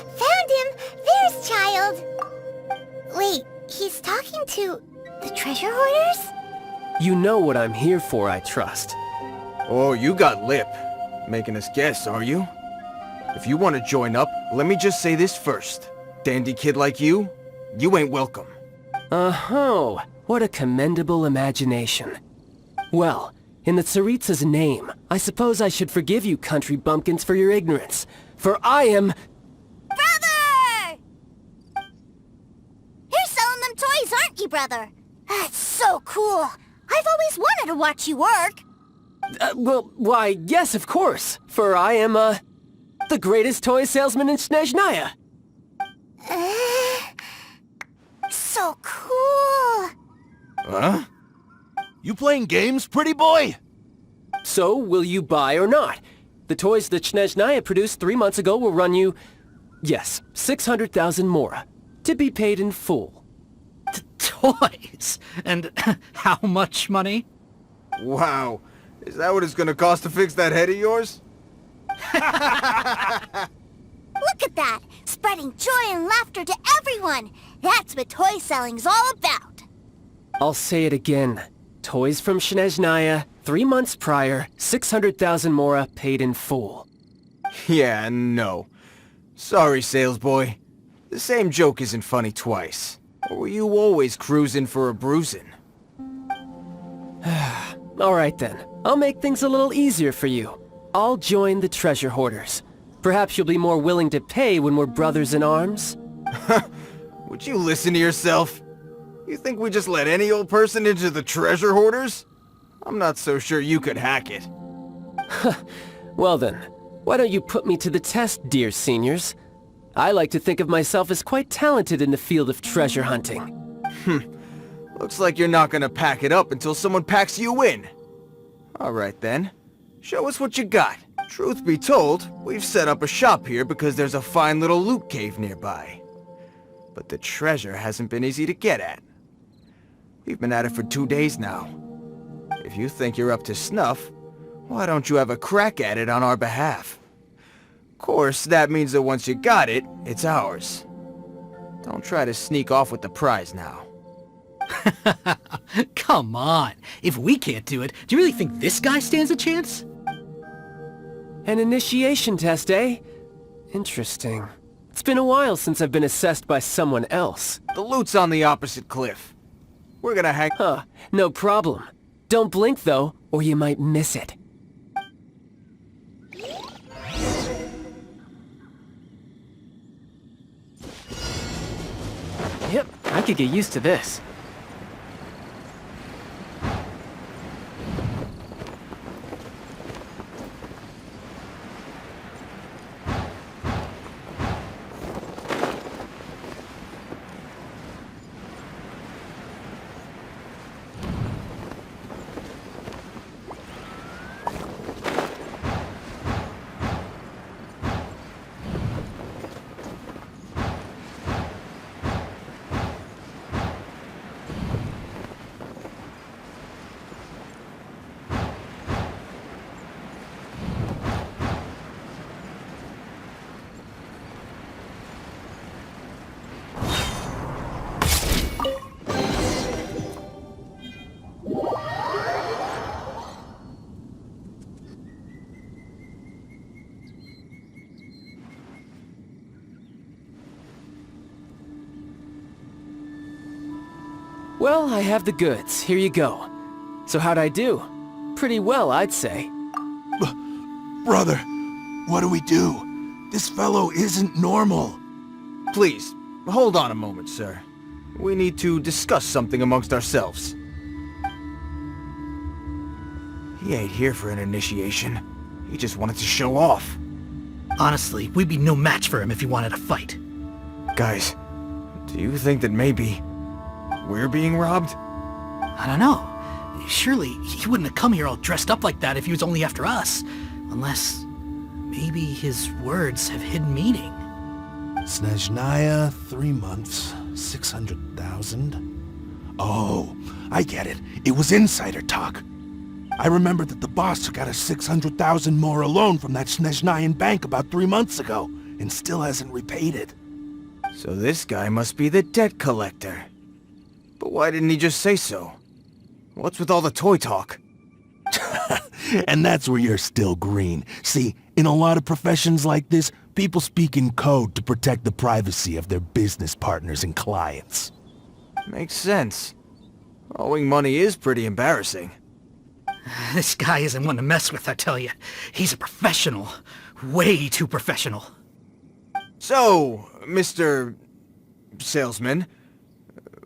Found him! There's child! Wait, he's talking to the treasure hoarders? You know what I'm here for, I trust. Oh, you got lip. Making us guess, are you? If you want to join up, let me just say this first. Dandy kid like you ain't welcome. Oh, what a commendable imagination. Well, in the Tsaritsa's name, I suppose I should forgive you country bumpkins for your ignorance. For I am... Brother! You're selling them toys, aren't you, brother? That's so cool. I've always wanted to watch you work. Well, why, yes, of course. For I am, the greatest toy salesman in Snezhnaya. So cool. Huh? You playing games, pretty boy? So, will you buy or not? The toys that Snezhnaya produced 3 months ago will run you, yes, 600,000 mora, to be paid in full. Toys? And how much money? Wow. Is that what it's gonna cost to fix that head of yours? Look at that! Spreading joy and laughter to everyone! That's what toy selling's all about! I'll say it again. Toys from Snezhnaya, 3 months prior, 600,000 mora paid in full. Yeah, no. Sorry, sales boy. The same joke isn't funny twice. Or were you always cruising for a bruising? Alright then, I'll make things a little easier for you. I'll join the treasure hoarders. Perhaps you'll be more willing to pay when we're brothers in arms? Would you listen to yourself? You think we just let any old person into the treasure hoarders? I'm not so sure you could hack it. Well then, why don't you put me to the test, dear seniors? I like to think of myself as quite talented in the field of treasure hunting. Looks like you're not gonna pack it up until someone packs you in. Alright then. Show us what you got. Truth be told, we've set up a shop here because there's a fine little loot cave nearby. But the treasure hasn't been easy to get at. We've been at it for 2 days now. If you think you're up to snuff, why don't you have a crack at it on our behalf? Of course, that means that once you got it, it's ours. Don't try to sneak off with the prize now. Come on. If we can't do it, do you really think this guy stands a chance? An initiation test, eh? Interesting. It's been a while since I've been assessed by someone else. The loot's on the opposite cliff. We're gonna hang- Huh, no problem. Don't blink though, or you might miss it. Yep, I could get used to this. Well, I have the goods. Here you go. So how'd I do? Pretty well, I'd say. Brother, what do we do? This fellow isn't normal. Please, hold on a moment, sir. We need to discuss something amongst ourselves. He ain't here for an initiation. He just wanted to show off. Honestly, we'd be no match for him if he wanted to fight. Guys, do you think that maybe we're being robbed? I don't know. Surely, he wouldn't have come here all dressed up like that if he was only after us. Unless, maybe his words have hidden meaning. Snezhnaya, 3 months, 600,000. Oh, I get it. It was insider talk. I remember that the boss took out a 600,000 more loan from that Snezhnayan bank about 3 months ago, and still hasn't repaid it. So this guy must be the debt collector. But why didn't he just say so? What's with all the toy talk? And that's where you're still green. See, in a lot of professions like this, people speak in code to protect the privacy of their business partners and clients. Makes sense. Owing money is pretty embarrassing. This guy isn't one to mess with, I tell you. He's a professional. Way too professional. So, Mr. Salesman,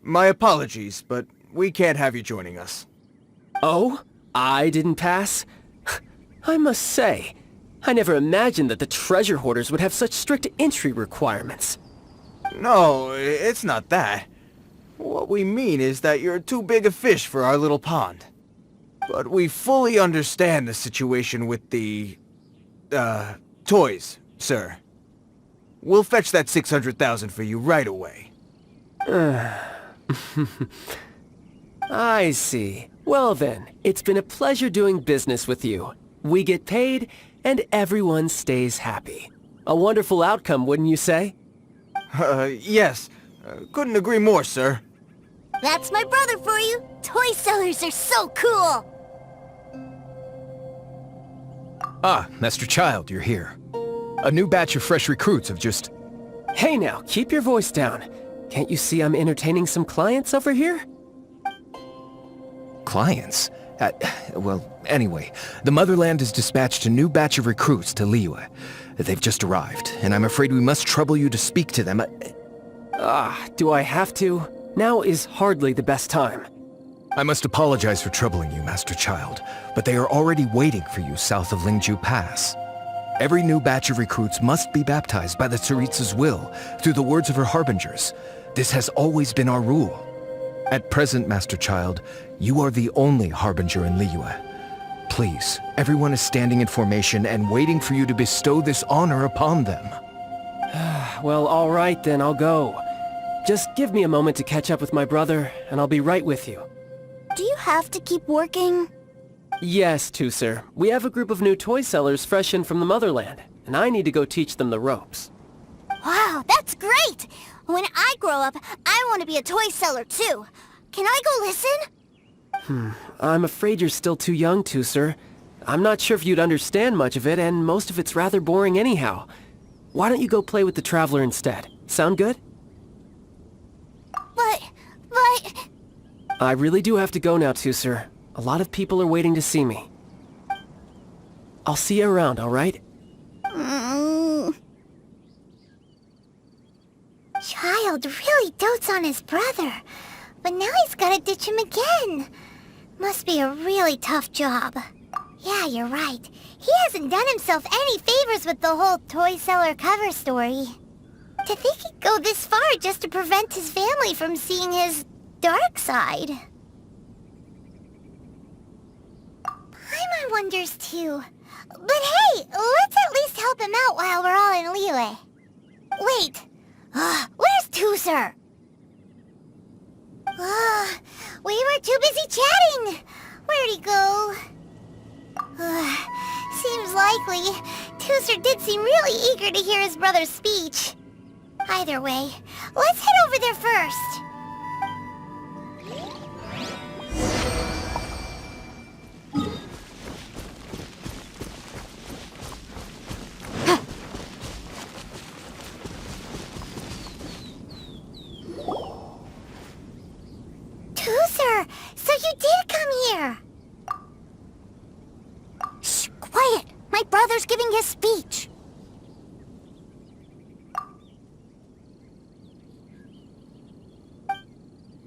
my apologies, but we can't have you joining us. Oh? I didn't pass? I must say, I never imagined that the treasure hoarders would have such strict entry requirements. No, it's not that. What we mean is that you're too big a fish for our little pond. But we fully understand the situation with the, toys, sir. We'll fetch that 600,000 for you right away. I see. Well then, it's been a pleasure doing business with you. We get paid, and everyone stays happy. A wonderful outcome, wouldn't you say? Yes. Couldn't agree more, sir. That's my brother for you. Toy sellers are so cool. Ah, Master Child, you're here. A new batch of fresh recruits have just... Hey now, keep your voice down. Can't you see I'm entertaining some clients over here? Clients? Well, anyway, the Motherland has dispatched a new batch of recruits to Liyue. They've just arrived, and I'm afraid we must trouble you to speak to them. Do I have to? Now is hardly the best time. I must apologize for troubling you, Master Child, but they are already waiting for you south of Lingju Pass. Every new batch of recruits must be baptized by the Tsaritsa's will, through the words of her harbingers. This has always been our rule. At present, Master Child, you are the only harbinger in Liyue. Please, everyone is standing in formation and waiting for you to bestow this honor upon them. Well, all right then, I'll go. Just give me a moment to catch up with my brother, and I'll be right with you. Do you have to keep working? Yes, Tusser. We have a group of new toy sellers fresh in from the Motherland, and I need to go teach them the ropes. Wow, that's great! When I grow up, I want to be a toy seller too. Can I go listen? I'm afraid you're still too young, Tusser. I'm not sure if you'd understand much of it, and most of it's rather boring anyhow. Why don't you go play with the Traveler instead? Sound good? But... I really do have to go now, Tusser. A lot of people are waiting to see me. I'll see you around, all right? Child really dotes on his brother, but now he's gotta ditch him again. Must be a really tough job. Yeah, you're right. He hasn't done himself any favors with the whole toy seller cover story. To think he'd go this far just to prevent his family from seeing his dark side. Paimon wonders too. But hey, let's at least help him out while we're all in Liyue. Wait, where's Tusser? We were too busy chatting. Where'd he go? Seems likely. Tusser did seem really eager to hear his brother's speech. Either way, let's head over there first. Tusser, so you did come here. Shh, quiet. My brother's giving his speech.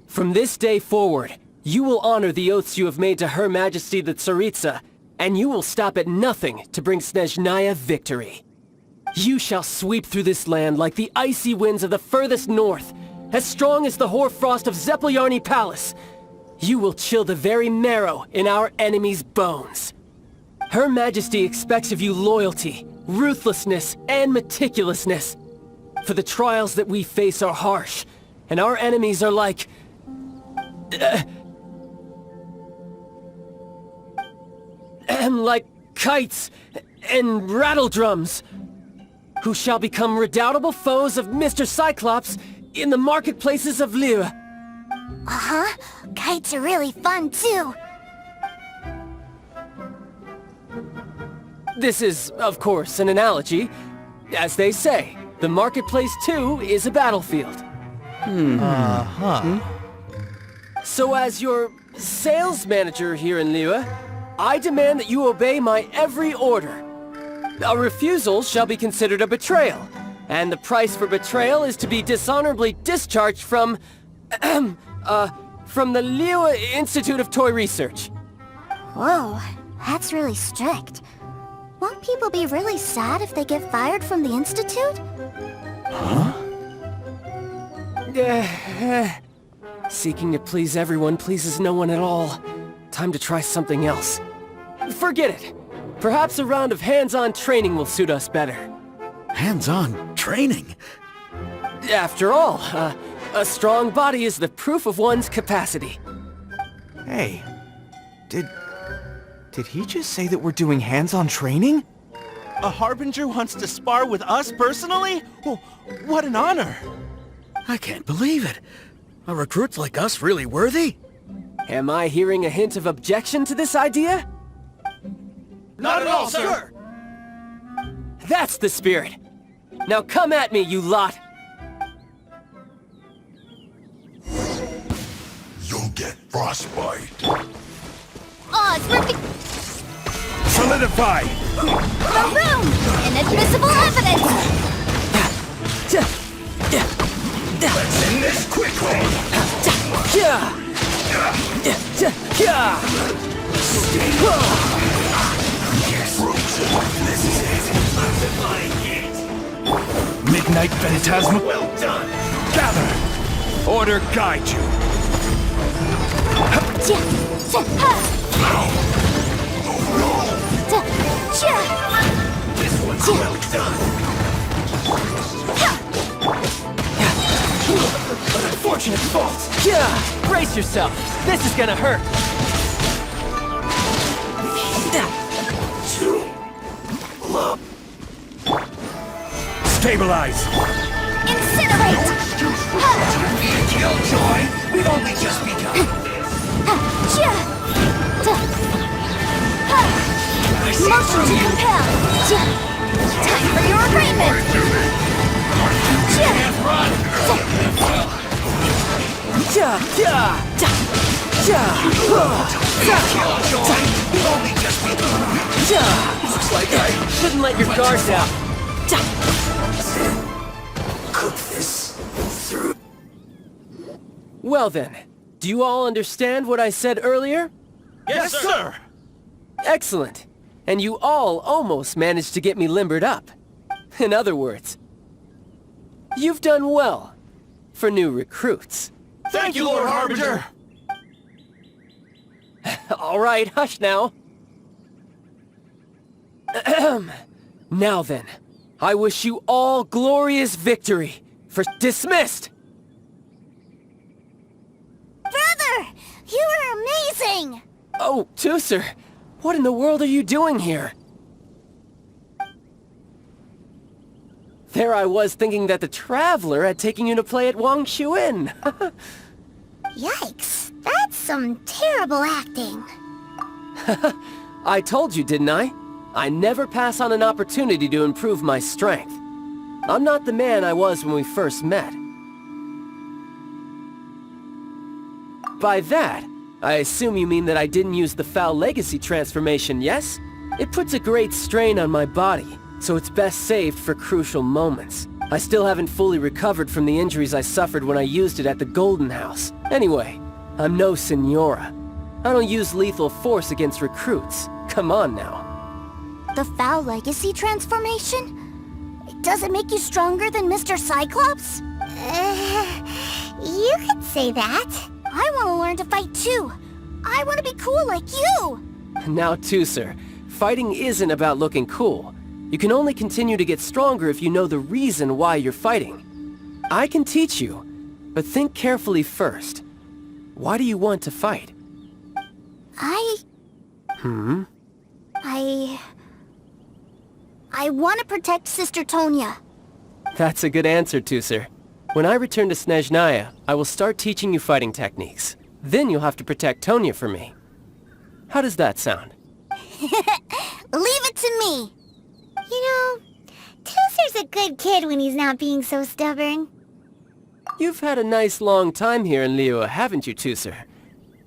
From this day forward, you will honor the oaths you have made to Her Majesty the Tsaritsa, and you will stop at nothing to bring Snezhnaya victory. You shall sweep through this land like the icy winds of the furthest north, as strong as the hoarfrost of Zeppeljärni Palace. You will chill the very marrow in our enemies' bones. Her Majesty expects of you loyalty, ruthlessness, and meticulousness. For the trials that we face are harsh, and our enemies are like... like kites and rattle drums. who shall become redoubtable foes of Mr. Cyclops in the marketplaces of Liyue. Uh-huh. Kites are really fun, too. This is, of course, an analogy. As they say, the marketplace too is a battlefield. So as your sales manager here in Liyue, I demand that you obey my every order. A refusal shall be considered a betrayal, and the price for betrayal is to be dishonorably discharged from the Liyue Institute of Toy Research. Whoa, that's really strict. Won't people be really sad if they get fired from the Institute? Seeking to please everyone pleases no one at all. Time to try something else. Forget it. Perhaps a round of hands-on training will suit us better. Hands-on training? After all, a strong body is the proof of one's capacity. Hey, did he just say that we're doing hands-on training? A Harbinger wants to spar with us personally? Oh, what an honor! I can't believe it. Are recruits like us really worthy? Am I hearing a hint of objection to this idea? Not at all, sir! That's the spirit. Now come at me, you lot! You'll get frostbite. Oz, we're Solidify! the room! Inadmissible evidence! Let's end this quickly! This is it. Midnight Phantasma. Well done. Gather. Order guide you. This one's well done. An unfortunate fault. Brace yourself. This is gonna hurt. Stabilize. Incinerate! Killjoy. We've only just begun. Motion to compel! Time for your arraignment! Looks like I shouldn't let your guard down. Cook this through. Well then, do you all understand what I said earlier? Yes, sir! Excellent. And you all almost managed to get me limbered up. In other words, you've done well for new recruits. Thank you, Lord Harbinger! All right, hush now. Ahem. Now then, I wish you all glorious victory for dismissed! Brother! You are amazing! Oh, Tooser, what in the world are you doing here? There I was thinking that the Traveler had taken you to play at Wang Xuan. Yikes, that's some terrible acting. I told you, didn't I? I never pass on an opportunity to improve my strength. I'm not the man I was when we first met. By that, I assume you mean that I didn't use the Foul Legacy transformation, yes? It puts a great strain on my body, so it's best saved for crucial moments. I still haven't fully recovered from the injuries I suffered when I used it at the Golden House. Anyway, I'm no Senora. I don't use lethal force against recruits. Come on now. The Foul Legacy transformation? Does it make you stronger than Mr. Cyclops? You could say that. I want to learn to fight too. I want to be cool like you. Now, Tooser, fighting isn't about looking cool. You can only continue to get stronger if you know the reason why you're fighting. I can teach you, but think carefully first. Why do you want to fight? I want to protect Sister Tonya. That's a good answer, Tusser. When I return to Snezhnaya, I will start teaching you fighting techniques. Then you'll have to protect Tonya for me. How does that sound? Leave it to me. You know, Tusser's a good kid when he's not being so stubborn. You've had a nice long time here in Liyue, haven't you, Tusser?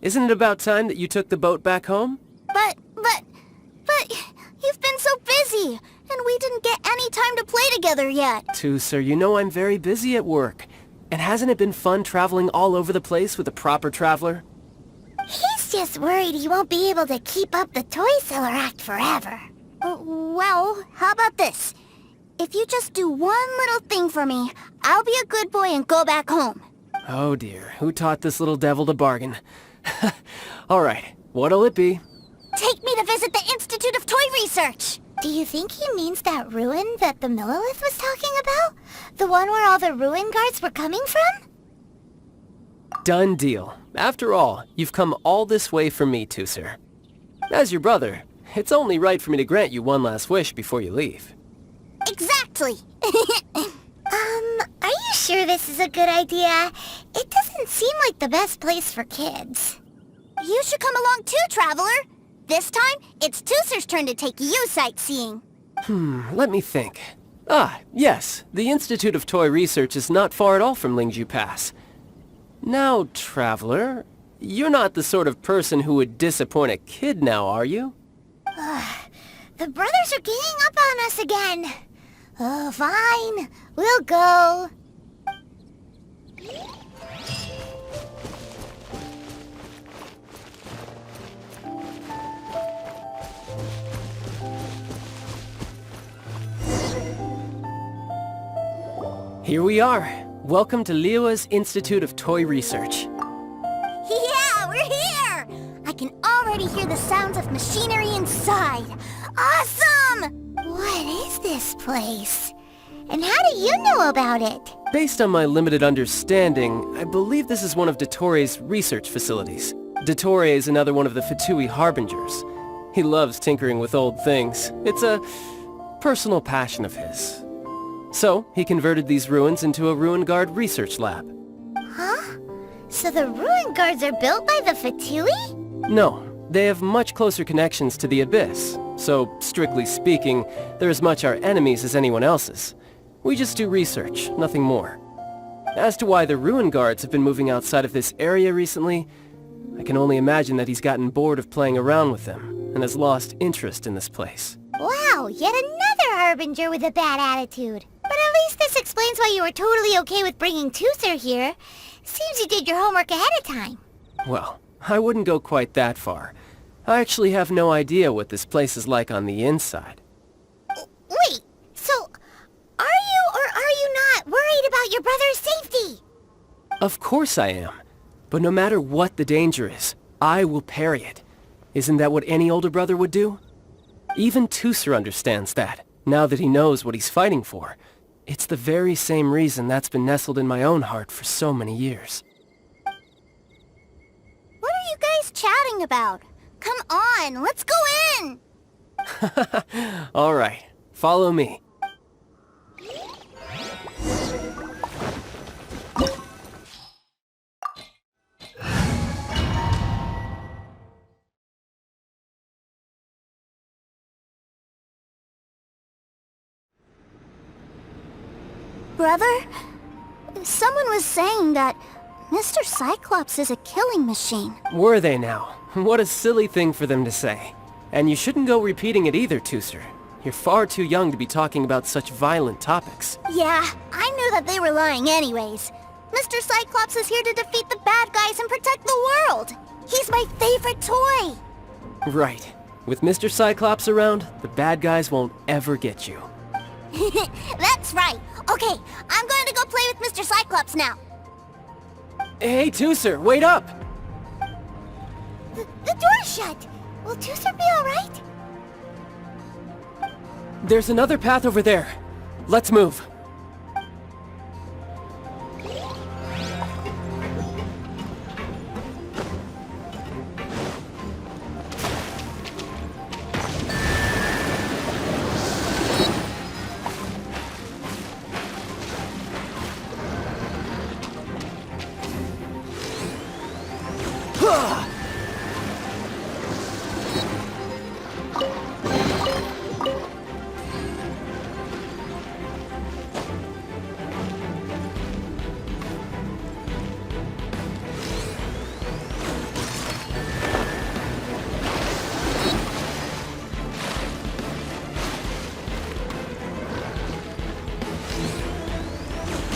Isn't it about time that you took the boat back home? But, you've been so busy, and we didn't get any time to play together yet. Tusser, you know I'm very busy at work. And hasn't it been fun traveling all over the place with a proper traveler? He's just worried he won't be able to keep up the toy seller act forever. Well, how about this? If you just do one little thing for me, I'll be a good boy and go back home. Oh dear, who taught this little devil to bargain? Alright, what'll it be? Take me to visit the Institute of Toy Research! Do you think he means that ruin that the Millilith was talking about? The one where all the ruin guards were coming from? Done deal. After all, you've come all this way for me, Tusser. As your brother, it's only right for me to grant you one last wish before you leave. Exactly! Are you sure this is a good idea? It doesn't seem like the best place for kids. You should come along too, Traveler! This time, it's Tusser's turn to take you sightseeing. Let me think. Ah, yes, the Institute of Toy Research is not far at all from Lingju Pass. Now, Traveler, you're not the sort of person who would disappoint a kid now, are you? The brothers are ganging up on us again. Oh, fine. We'll go. Here we are. Welcome to Liyue's Institute of Toy Research. Yeah, we're here! I can already hear the sounds of machinery inside. Awesome! What is this place? And how do you know about it? Based on my limited understanding, I believe this is one of Dottoro's research facilities. Dottore is another one of the Fatui Harbingers. He loves tinkering with old things. It's a personal passion of his. So, he converted these ruins into a Ruin Guard research lab. Huh? So the ruin guards are built by the Fatui? No, they have much closer connections to the Abyss. So, strictly speaking, they're as much our enemies as anyone else's. We just do research, nothing more. As to why the Ruin Guards have been moving outside of this area recently, I can only imagine that he's gotten bored of playing around with them, and has lost interest in this place. Wow, yet another Harbinger with a bad attitude. But at least this explains why you were totally okay with bringing Tusser here. Seems you did your homework ahead of time. Well, I wouldn't go quite that far. I actually have no idea what this place is like on the inside. Wait, so are you or are you not worried about your brother's safety? Of course I am. But no matter what the danger is, I will parry it. Isn't that what any older brother would do? Even Tusser understands that, now that he knows what he's fighting for. It's the very same reason that's been nestled in my own heart for so many years. What are you guys chatting about? Come on, let's go in! All right, follow me. Brother, someone was saying that Mr. Cyclops is a killing machine. Were they now? What a silly thing for them to say. And you shouldn't go repeating it either, Tusser. You're far too young to be talking about such violent topics. Yeah, I knew that they were lying anyways. Mr. Cyclops is here to defeat the bad guys and protect the world. He's my favorite toy. Right. With Mr. Cyclops around, the bad guys won't ever get you. That's right. Okay, I'm going to go play with Mr. Cyclops now. Hey, Tusser, wait up! The door's shut. Will Tusser be alright? There's another path over there. Let's move.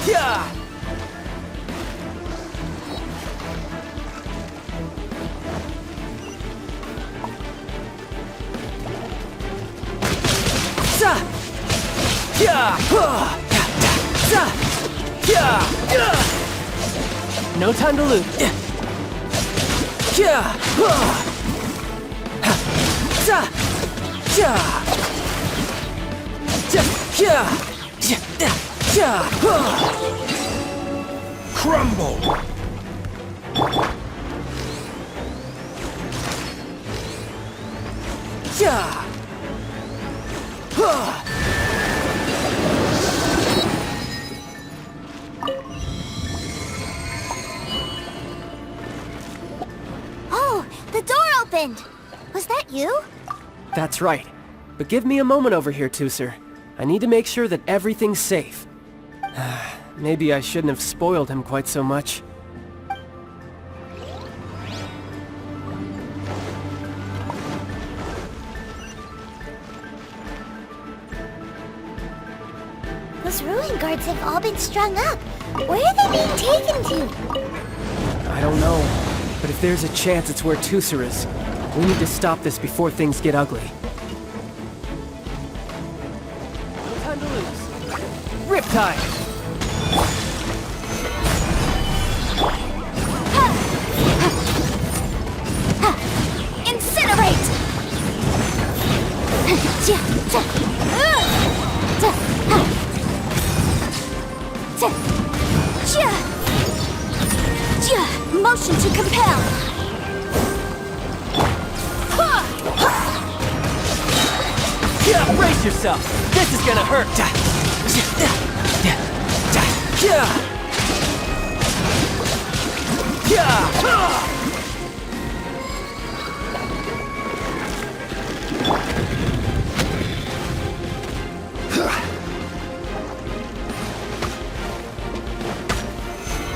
Yeah! Za! Yeah! Za! Yeah! No time to lose. Yeah! Za! Yeah! Crumble! Yeah! Oh, the door opened! Was that you? That's right. But give me a moment over here, Tooser. I need to make sure that everything's safe. Maybe I shouldn't have spoiled him quite so much. Those ruin guards have all been strung up. Where are they being taken to? I don't know. But if there's a chance it's where Tooser is, we need to stop this before things get ugly. No time to lose. Riptide! Incinerate! Motion to compel! Yeah, brace yourself! This is gonna hurt!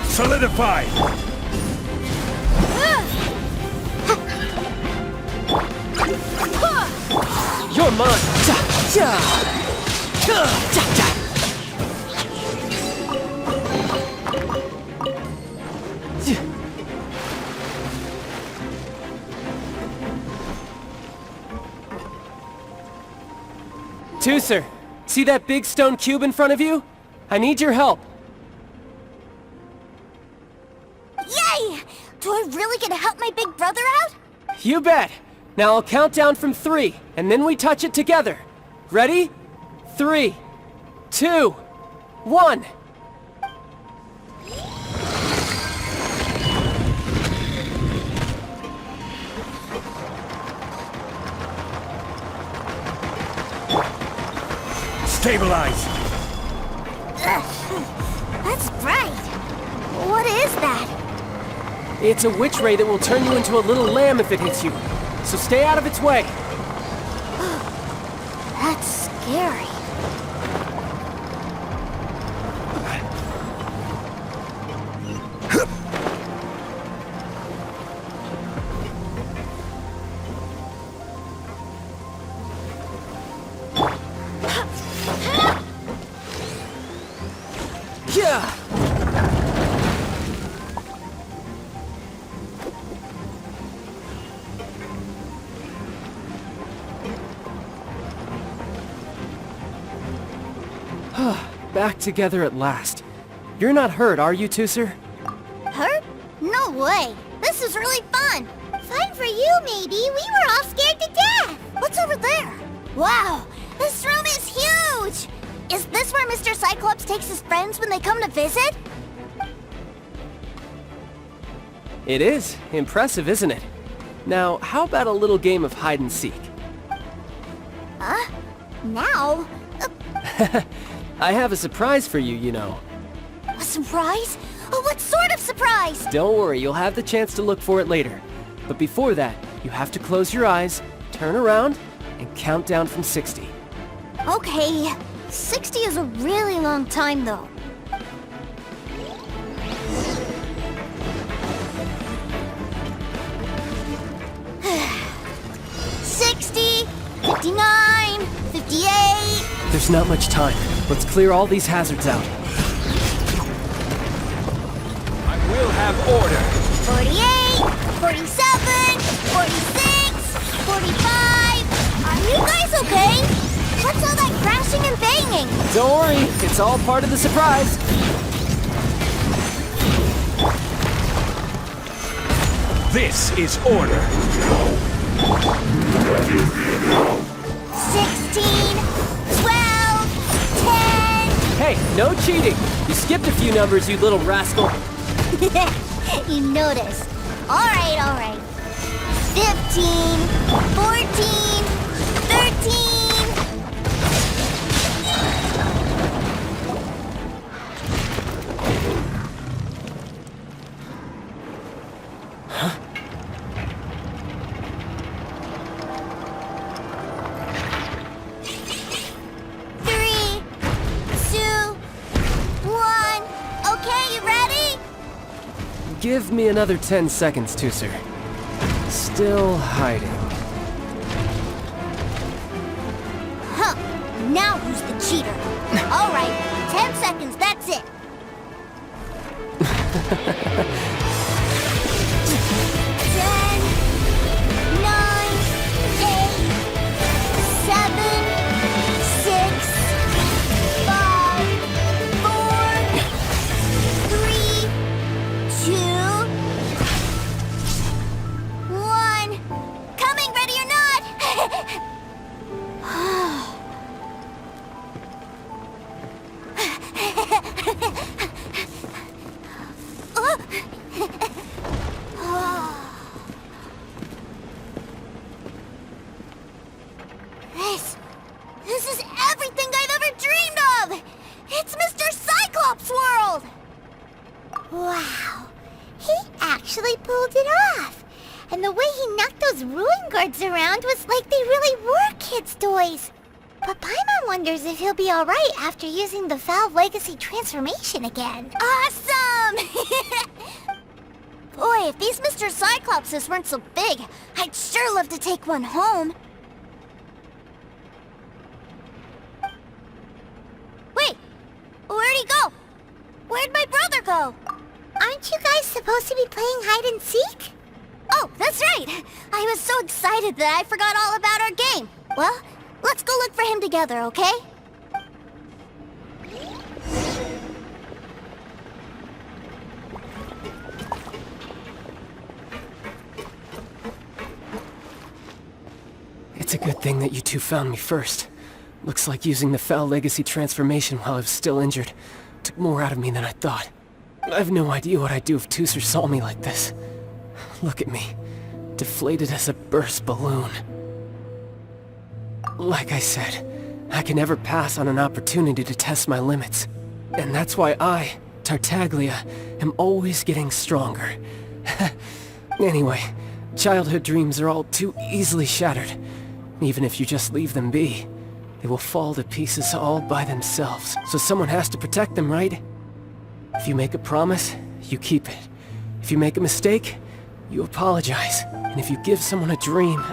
Solidify! You're mine! Tooser, see that big stone cube in front of you? I need your help. Yay! Do I really get to help my big brother out? You bet! Now I'll count down from 3, and then we touch it together. Ready? 3, 2, 1. Stabilize! That's bright. What is that? It's a witch ray that will turn you into a little lamb if it hits you. So stay out of its way. That's scary. Yeah! Back together at last. You're not hurt, are you, Tooser? Hurt? No way. This is really fun. Fun for you, maybe. We were all scared to death. What's over there? Wow, this room is huge. Is this where Mr. Cyclops takes his friends when they come to visit? It is. Impressive, isn't it? Now, how about a little game of hide and seek? Huh? Now? I have a surprise for you, you know. A surprise? Oh, what sort of surprise? Don't worry, you'll have the chance to look for it later. But before that, you have to close your eyes, turn around, and count down from 60. Okay, 60 is a really long time, though. 60, 59, 58. There's not much time. Let's clear all these hazards out. We'll have order. 48, 47, 46, 45. Are you guys okay? What's all that crashing and banging? Don't worry, it's all part of the surprise. This is order. 16, 12, 10. Hey, no cheating. You skipped a few numbers, you little rascal. You noticed. All right. 15, 14, 13. Give me another 10 seconds, Tusser. Still hiding. Huh. Now who's the cheater? All right, 10 seconds, that's it. 10, 9, 8, 7, 6, 5, 4, 3, 2, 1. Coming, ready or not? This is everything I've ever dreamed of! It's Mr. Cyclops' world! Wow, he actually pulled it off. And the way he knocked those ruin guards around was like they really were kids' toys. But Paimon wonders if he'll be alright after using the Valve Legacy transformation again. Awesome! Boy, if these Mr. Cyclopses weren't so big, I'd sure love to take one home. Wait, where'd he go? Where'd my brother go? Aren't you guys supposed to be playing hide and seek? Oh, that's right! I was so excited that I forgot all about our game. Well, let's go look for him together, okay? It's a good thing that you two found me first. Looks like using the Foul Legacy transformation while I was still injured took more out of me than I thought. I have no idea what I'd do if Tusser saw me like this. Look at me, deflated as a burst balloon. Like I said, I can never pass on an opportunity to test my limits. And that's why I, Tartaglia, am always getting stronger. Anyway, childhood dreams are all too easily shattered. Even if you just leave them be, they will fall to pieces all by themselves. So someone has to protect them, right? If you make a promise, you keep it. If you make a mistake, you apologize. And if you give someone a dream,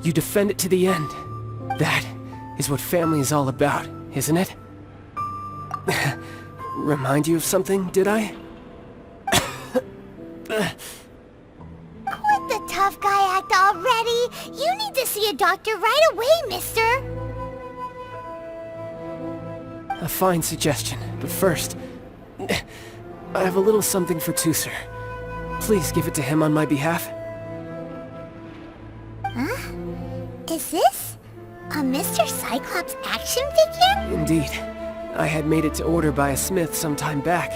you defend it to the end. That is what family is all about, isn't it? Remind you of something, did I? Quit the tough guy act already! You need to see a doctor right away, mister! A fine suggestion, but first, I have a little something for Tusser. Please give it to him on my behalf. Huh? Is this a Mr. Cyclops action figure? Indeed. I had made it to order by a smith some time back.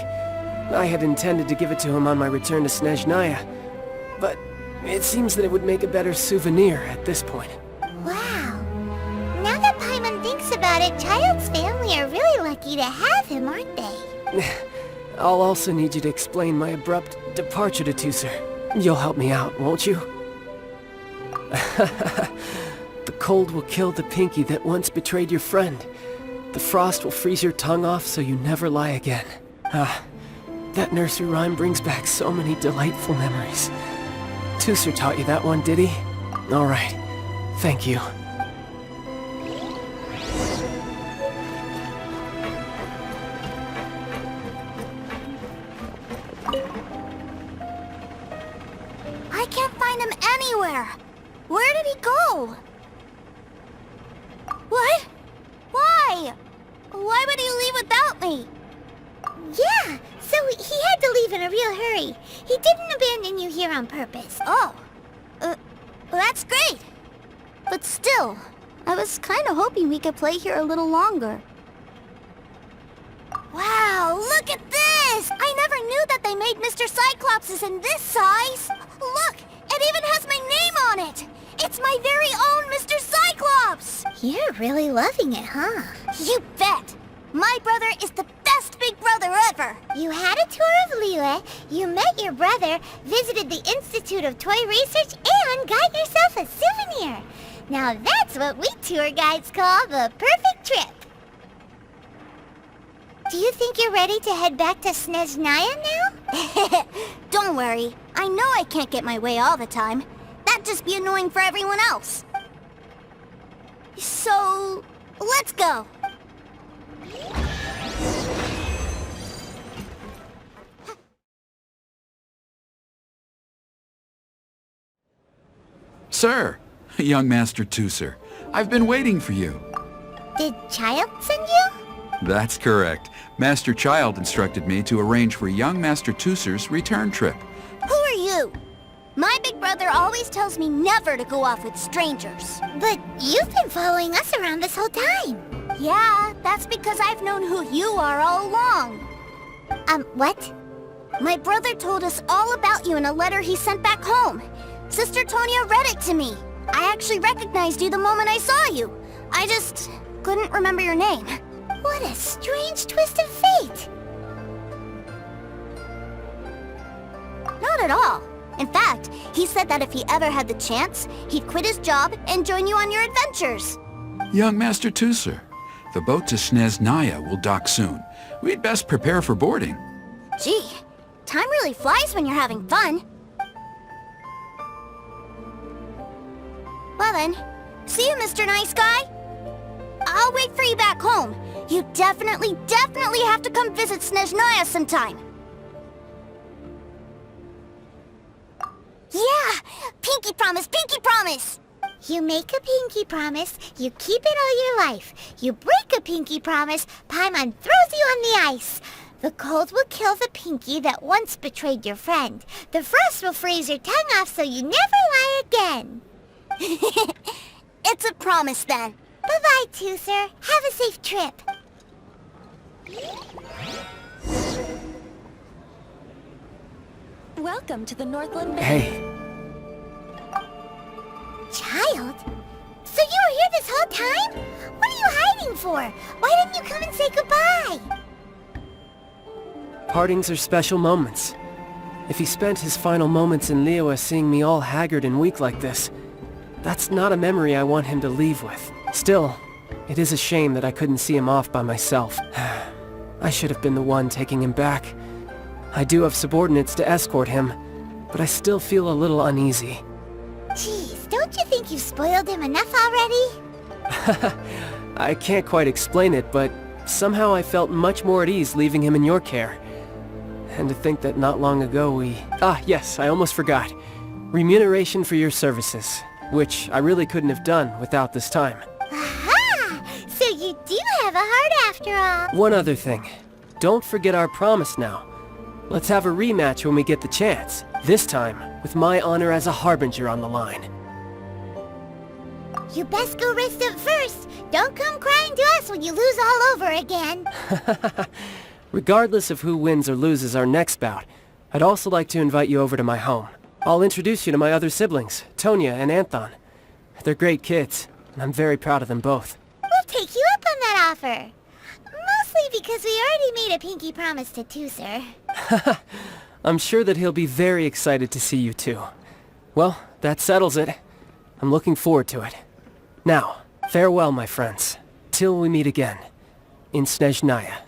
I had intended to give it to him on my return to Snezhnaya, but it seems that it would make a better souvenir at this point. Wow. Now that Paimon thinks about it, Child's family are really lucky to have him, aren't they? I'll also need you to explain my abrupt departure to Tusser. You'll help me out, won't you? The cold will kill the pinky that once betrayed your friend. The frost will freeze your tongue off so you never lie again. Ah, that nursery rhyme brings back so many delightful memories. Tusser taught you that one, did he? All right. Thank you. anywhere. Where did he go? What? Why? Why would he leave without me? Yeah, so he had to leave in a real hurry. He didn't abandon you here on purpose. Oh. That's great. But still, I was kind of hoping we could play here a little longer. Wow, look at this! I never knew that they made Mr. Cyclopses in this size. Look, it even has my name on it. It's my very own Mr. Cyclops! You're really loving it, huh? You bet! My brother is the best big brother ever! You had a tour of Liyue, you met your brother, visited the Institute of Toy Research, and got yourself a souvenir! Now that's what we tour guides call the perfect trip! Do you think you're ready to head back to Snezhnaya now? Don't worry. I know I can't get my way all the time. That'd just be annoying for everyone else. So, let's go. Sir, young Master Tooser, I've been waiting for you. Did Child send you? That's correct. Master Child instructed me to arrange for young Master Tooser's return trip. Who are you? My big brother always tells me never to go off with strangers. But you've been following us around this whole time. Yeah, that's because I've known who you are all along. What? My brother told us all about you in a letter he sent back home. Sister Tonya read it to me. I actually recognized you the moment I saw you. I just couldn't remember your name. What a strange twist of fate! Not at all. In fact, he said that if he ever had the chance, he'd quit his job and join you on your adventures. Young Master Tooser, the boat to Snezhnaya will dock soon. We'd best prepare for boarding. Gee, time really flies when you're having fun. Well then, see you, Mr. Nice Guy. I'll wait for you back home. You definitely have to come visit Snezhnaya sometime. Yeah! Pinky promise, pinky promise! You make a pinky promise, you keep it all your life. You break a pinky promise, Paimon throws you on the ice. The cold will kill the pinky that once betrayed your friend. The frost will freeze your tongue off so you never lie again. It's a promise then. Bye-bye, Tooser. Have a safe trip. Welcome to the Northland Bay. Hey, Child? So you were here this whole time? What are you hiding for? Why didn't you come and say goodbye? partings are special moments. If he spent his final moments in Liyue seeing me all haggard and weak like this, that's not a memory I want him to leave with. Still, it is a shame that I couldn't see him off by myself. I should have been the one taking him back. I do have subordinates to escort him, but I still feel a little uneasy. Jeez, don't you think you've spoiled him enough already? I can't quite explain it, but somehow I felt much more at ease leaving him in your care. And to think that not long ago we... yes, I almost forgot. Remuneration for your services, which I really couldn't have done without this time. Aha! So you do have a heart after all. One other thing. Don't forget our promise now. Let's have a rematch when we get the chance. This time, with my honor as a harbinger on the line. You best go rest up first. Don't come crying to us when you lose all over again. Regardless of who wins or loses our next bout, I'd also like to invite you over to my home. I'll introduce you to my other siblings, Tonya and Anthon. They're great kids, and I'm very proud of them both. We'll take you up on that offer. Mostly because we already made a pinky promise to Tooser. I'm sure that he'll be very excited to see you too. Well, that settles it. I'm looking forward to it. Now, farewell, my friends. Till we meet again. In Snezhnaya.